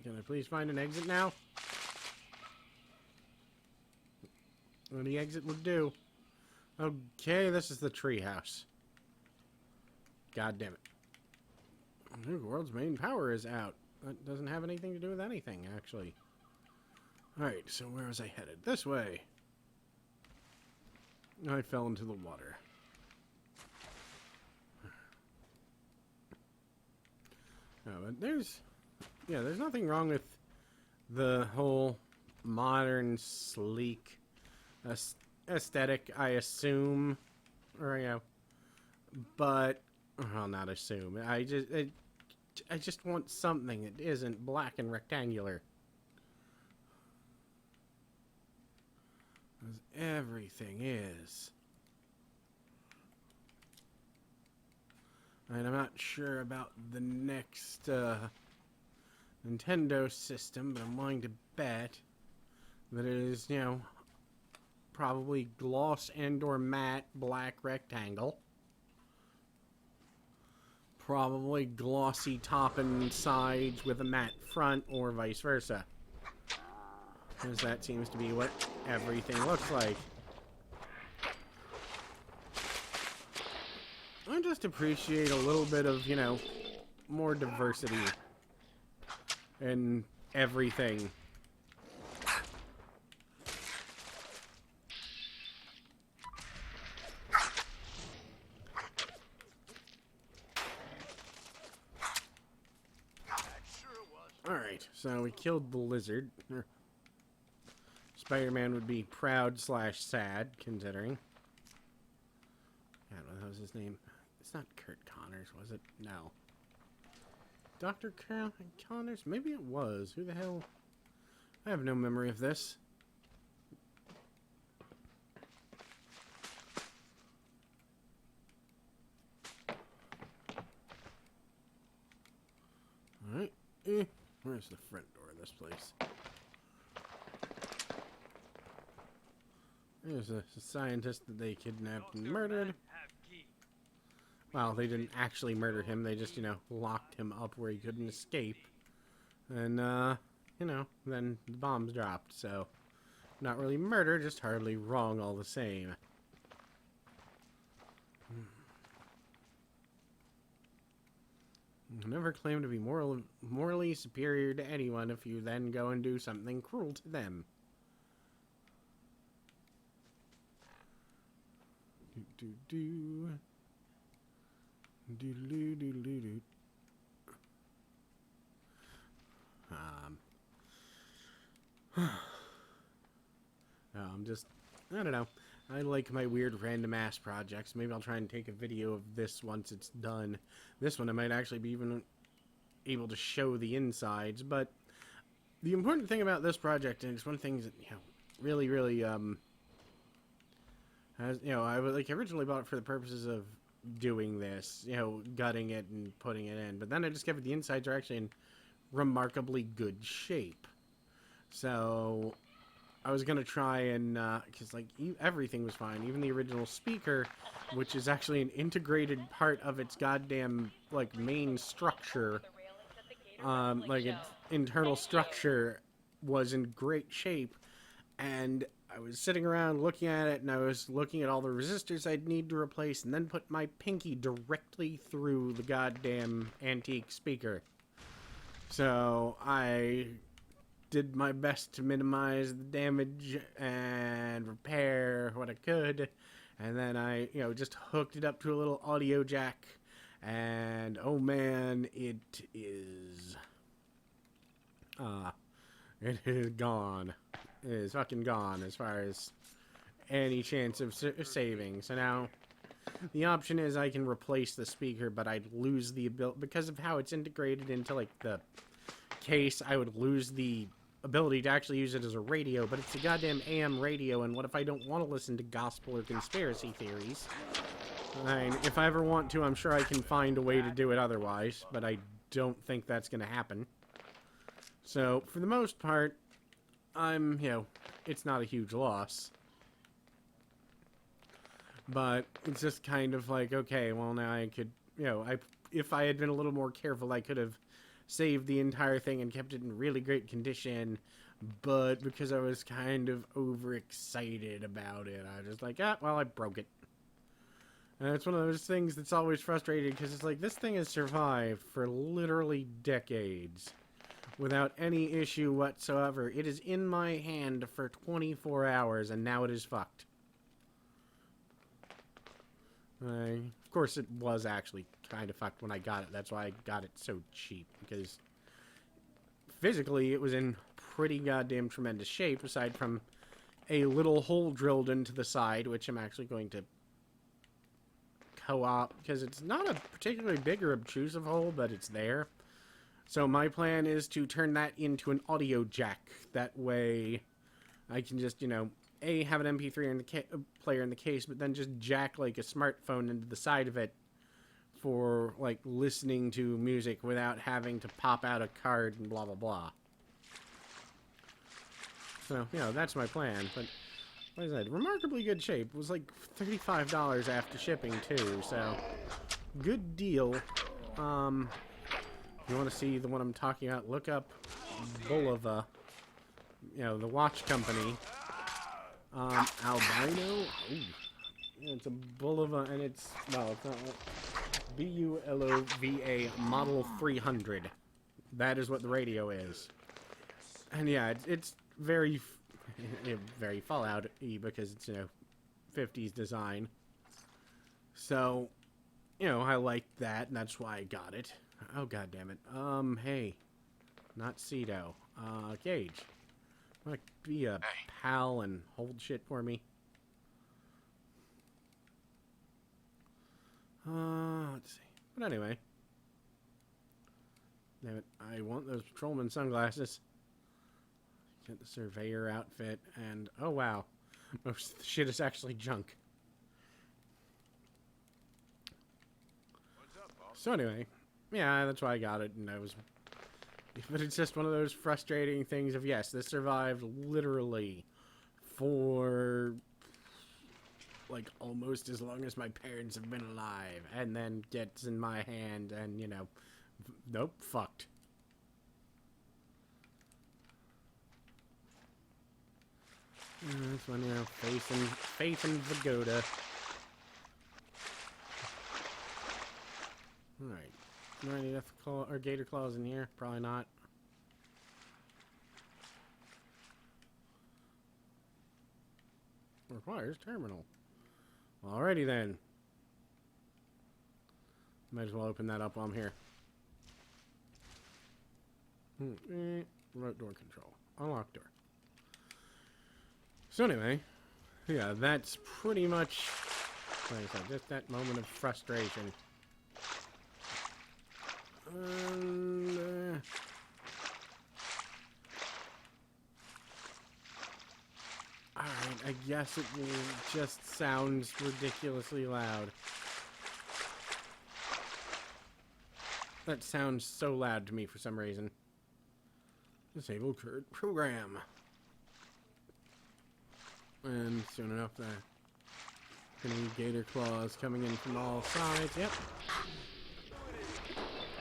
Can I please find an exit now? Any exit would do. Okay, this is the treehouse. God damn it. The world's main power is out. That doesn't have anything to do with anything, actually. Alright, so where was I headed? This way. I fell into the water. No, but there's nothing wrong with the whole modern, sleek aesthetic, I assume. Or, but, well, not assume. I just want something that isn't black and rectangular. As everything is. And I'm not sure about the next Nintendo system, but I'm willing to bet that it is, probably gloss and or matte black rectangle. Probably glossy top and sides with a matte front, or vice versa. Because that seems to be what everything looks like. I just appreciate a little bit of, more diversity in everything. Alright, so we killed the lizard. Spider-Man would be proud / sad, considering. God, what was his name? It's not Kurt Connors, was it? No. Dr. Connors? Maybe it was. Who the hell? I have no memory of this. Alright. Where's the front door of this place? There's a scientist that they kidnapped and murdered. Well, they didn't actually murder him. They just, locked him up where he couldn't escape. And, then the bombs dropped. So, not really murder, just hardly wrong all the same. Never claim to be morally superior to anyone if you then go and do something cruel to them. Do. I don't know. I like my weird random ass projects. Maybe I'll try and take a video of this once it's done. This one I might actually be even able to show the insides, but the important thing about this project, and it's one of the things that, really, I originally bought it for the purposes of doing this, gutting it and putting it in, but then I discovered the insides are actually in remarkably good shape. So I was gonna try and because everything was fine, even the original speaker, which is actually an integrated part of its goddamn main structure, its internal structure was in great shape. And I was sitting around looking at it, and I was looking at all the resistors I'd need to replace, and then put my pinky directly through the goddamn antique speaker. So I did my best to minimize the damage and repair what I could, and then I, just hooked it up to a little audio jack, and oh man, it is gone. It is fucking gone as far as any chance of saving. So now the option is I can replace the speaker, but I'd lose the ability, because of how it's integrated into the case, I would lose the ability to actually use it as a radio. But it's a goddamn AM radio, and what if I don't want to listen to gospel or conspiracy theories? If I ever want to, I'm sure I can find a way to do it otherwise, but I don't think that's going to happen. So for the most part, it's not a huge loss. But it's just kind of okay, well, now I could, if I had been a little more careful, I could have saved the entire thing and kept it in really great condition. But because I was kind of overexcited about it, I was just like, well, I broke it. And it's one of those things that's always frustrating because it's like, this thing has survived for literally decades without any issue whatsoever. It is in my hand for 24 hours and now it is fucked. Of course, it was actually kind of fucked when I got it. That's why I got it so cheap, because physically it was in pretty goddamn tremendous shape, aside from a little hole drilled into the side, which I'm actually going to co-op, because it's not a particularly big or obtrusive hole, but it's there. So my plan is to turn that into an audio jack. That way I can just, you know, have an MP3 in the player in the case, but then just jack like a smartphone into the side of it for like listening to music without having to pop out a card and blah blah blah. So, you know, that's my plan. But like I said, remarkably good shape. It was like $35 after shipping too, so good deal. If you want to see the one I'm talking about, look up Bulova, you know, the watch company. Albino. Ooh. Yeah, it's a Bulova, and it's, well, it's not Bulova Model 300. That is what the radio is. And yeah, it's very, very Fallout-y because it's, you know, 50s design. So, you know, I like that, and that's why I got it. Oh, god damn it. Hey. Not Cedo. Gage. Want to be a pal and hold shit for me? Let's see. But anyway. Damn it. I want those patrolman sunglasses. Get the surveyor outfit, and oh wow. Most of the shit is actually junk. What's up, boss? So anyway. Yeah, that's why I got it, and I was... But it's just one of those frustrating things of, yes, this survived literally for, like, almost as long as my parents have been alive, and then gets in my hand, and, you know, nope, fucked. This one, you know, faith in Vagoda. Alright. Do I need Death Claw or Gator Claws in here? Probably not. Requires terminal. Alrighty then. Might as well open that up while I'm here. Remote door control. Unlock door. So anyway, yeah, that's pretty much, like I said, just that moment of frustration. And, alright, I guess it just sounds ridiculously loud. That sounds so loud to me for some reason. Disable current program. And soon enough, gonna need gator claws coming in from all sides. Yep.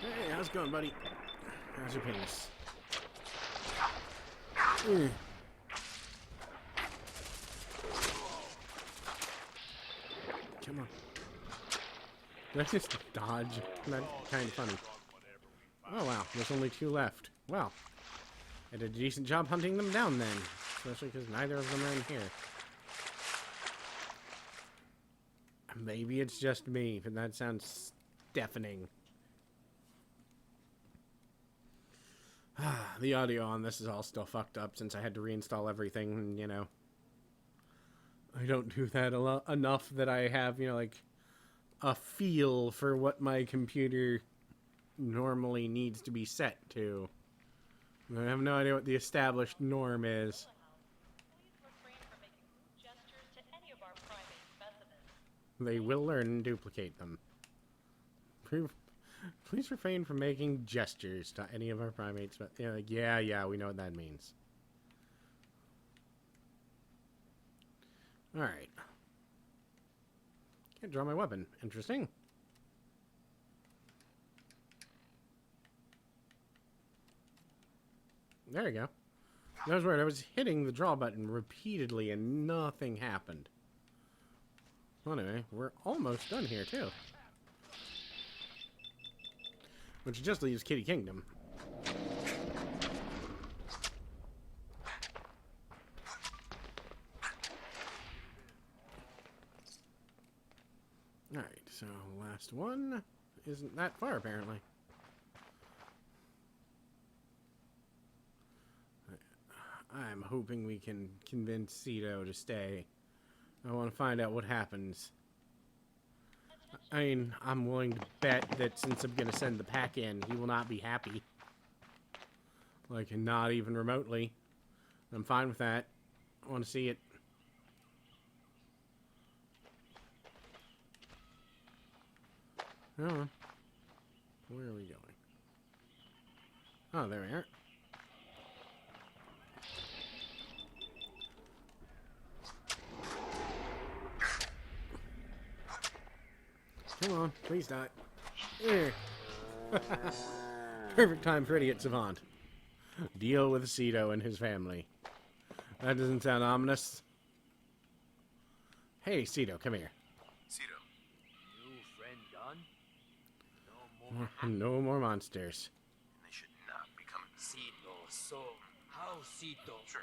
Hey, how's it going, buddy? How's your penis? Come on. Did I just dodge? That's kind of funny. Oh wow, there's only 2 left. Well, I did a decent job hunting them down then. Especially because neither of them are in here. Maybe it's just me, but that sounds deafening. The audio on this is all still fucked up since I had to reinstall everything, and, you know. I don't do that enough that I have, you know, like, a feel for what my computer normally needs to be set to. I have no idea what the established norm is. They will learn and duplicate them. Please refrain from making gestures to any of our primates. But you know, like, yeah, we know what that means. Alright. Can't draw my weapon. Interesting. There you go. That was weird. I was hitting the draw button repeatedly and nothing happened. Well, anyway, we're almost done here, too. Which just leaves Kitty Kingdom. Alright, so last one isn't that far, apparently. I'm hoping we can convince Fisto to stay. I want to find out what happens. I mean, I'm willing to bet that since I'm going to send the pack in, he will not be happy. Like, not even remotely. I'm fine with that. I want to see it. Oh, where are we going? Oh, there we are. Come on, please die. Here. Perfect time for Idiot Savant. Deal with Fisto and his family. That doesn't sound ominous. Hey, Fisto, come here. Fisto. New friend done? No more monsters. They should not be coming. Fisto, so how Fisto? Sure.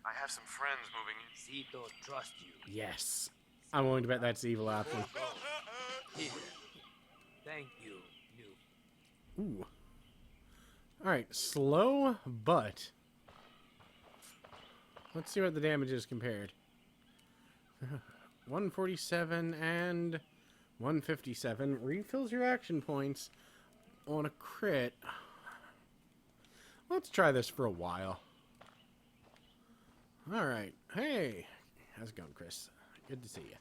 I have some friends moving in. Fisto trust you. Yes. I'm willing to bet that's the evil option. Here. Thank you, new. Ooh. Alright, slow, but... Let's see what the damage is compared. 147 and 157 refills your action points on a crit. Let's try this for a while. Alright. Hey! How's it going, Chris? Good to see you.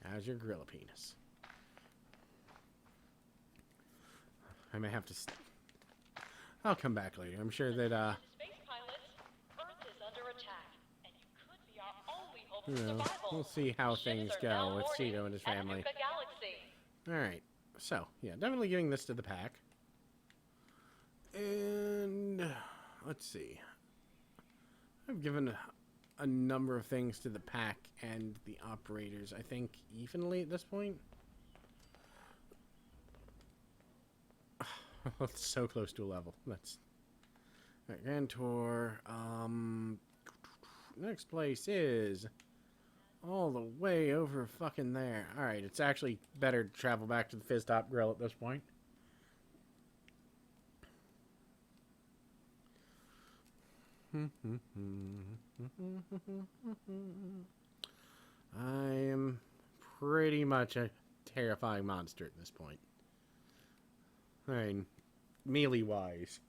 How's your gorilla penis? I may have to... I'll come back later. I'm sure that, Space pilot, Earth is under attack, and you could be our only hope you of know, survival. we'll see how Ships things are now go with boarding Fisto and his at family. Nuka Galaxy. Alright. So, yeah, definitely giving this to the pack. And... let's see. I've given a number of things to the pack and the operators, I think, evenly at this point. That's so close to a level. That's... Alright, Grand Tour. Next place is... all the way over fucking there. Alright, it's actually better to travel back to the Fizz Top Grill at this point. I am pretty much a terrifying monster at this point. I mean, melee-wise.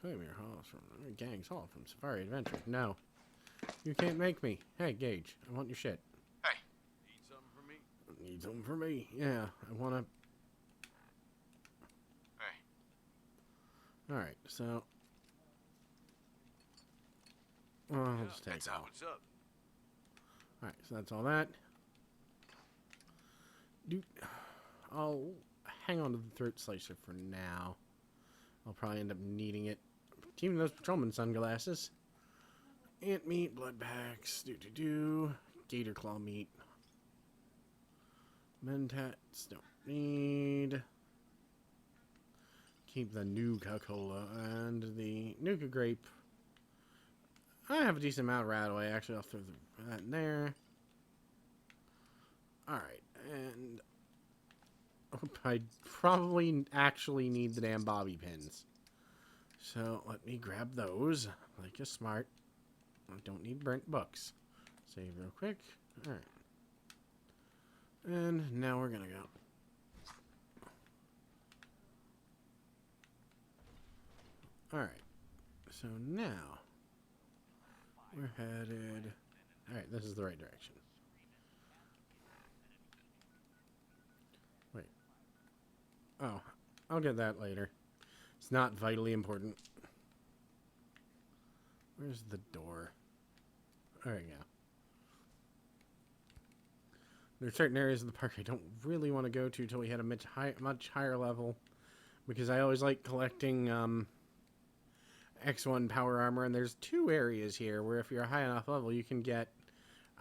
Claim your hall from Gang's Hall from Safari Adventures. No. You can't make me. Hey, Gage, I want your shit. Hey. Need something from me? Need something for me? Yeah, I want to... Hey. Alright, so... well, I'll just take That's it out. all. What's up? Alright, so that's all that. Dude, I'll hang on to the throat slicer for now. I'll probably end up needing it. Even those patrolman sunglasses. Ant meat, blood packs, gator claw meat. Mentats, don't need. Keep the Nuka Cola and the Nuka Grape. I have a decent amount of Radaway, actually. I'll throw that in there. Alright, and I probably actually need the damn bobby pins. So let me grab those like a smart. I don't need burnt books. Save real quick. Alright. And now we're gonna go. Alright. So now we're headed... Alright, this is the right direction. Wait. Oh, I'll get that later. It's not vitally important. Where's the door? There we go. There are certain areas of the park I don't really want to go to until we hit a much higher level. because I always like collecting X1 power armor, and there's two areas here where if you're a high enough level, you can get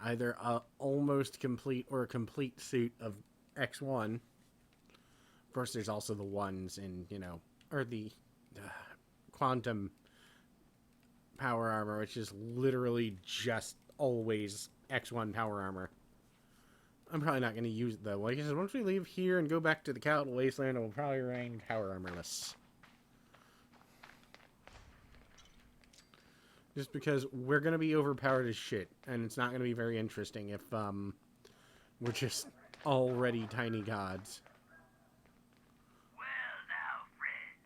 either a almost complete or a complete suit of X1. Of course, there's also the ones in, or the quantum power armor, which is literally just always X1 power armor. I'm probably not going to use it, though. Like I said, once we leave here and go back to the Capital Wasteland, it will probably remain power armorless. Just because we're going to be overpowered as shit, and it's not going to be very interesting if we're just already tiny gods. Well now, friend.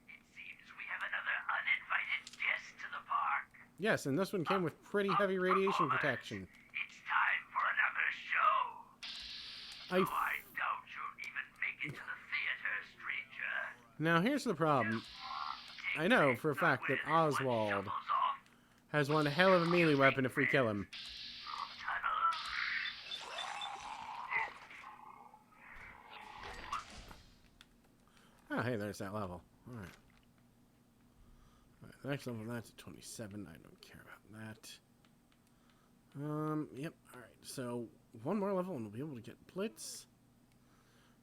It seems we have another uninvited guest to the park. Yes, and this one came with pretty heavy radiation protection. It's time for another show. I I doubt you'll even make it to the theater, stranger. Now, here's the problem. I know for a fact that Oswald has one hell of a melee weapon if we kill him. Oh, hey, there's that level. Alright. The next level, that's at 27. I don't care about that. Yep. Alright, so one more level and we'll be able to get Blitz.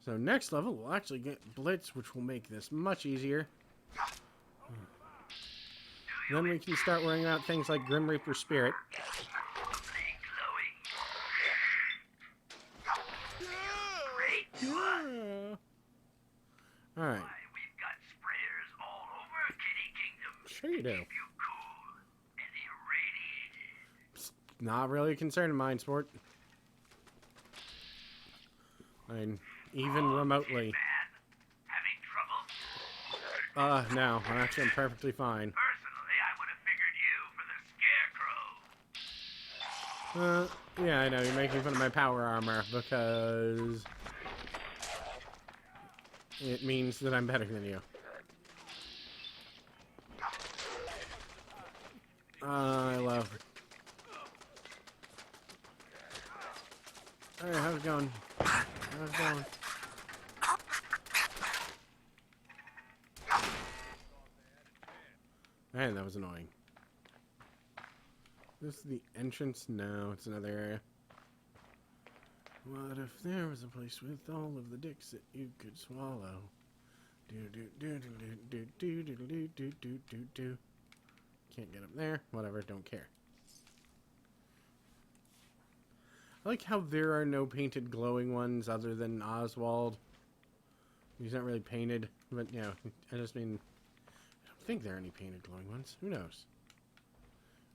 So next level, we'll actually get Blitz, which will make this much easier. Then we can start worrying about things like Grim Reaper Spirit. Alright. We've got sprayers all over Kitty Kingdom. Sure you do. Keep you cool and irradiated. Not really a concern of mine, sport. I mean, even remotely. Man, having trouble? No. I'm perfectly fine. Personally, I would have figured you for the Scarecrow. Yeah, I know. You're making fun of my power armor because it means that I'm better than you. I love it. Alright, how's it going? How's it going? Man, that was annoying. This is the entrance? No, it's another area. What if there was a place with all of the dicks that you could swallow? Do do do do do do do do do do do do. Can't get up there. Whatever, don't care. I like how there are no painted glowing ones other than Oswald. He's not really painted, but you know, I just mean, I don't think there are any painted glowing ones. Who knows?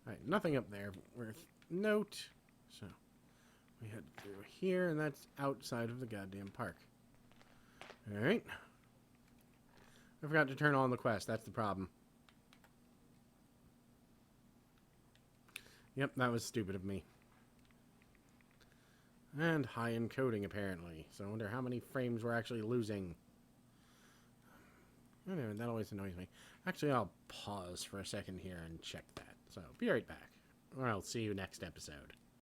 Alright, nothing up there worth note. So, we head through here, and that's outside of the goddamn park. Alright. I forgot to turn on the quest, that's the problem. Yep, that was stupid of me. And high encoding, apparently. So I wonder how many frames we're actually losing. Anyway, that always annoys me. Actually, I'll pause for a second here and check that. So, be right back. Or I'll see you next episode.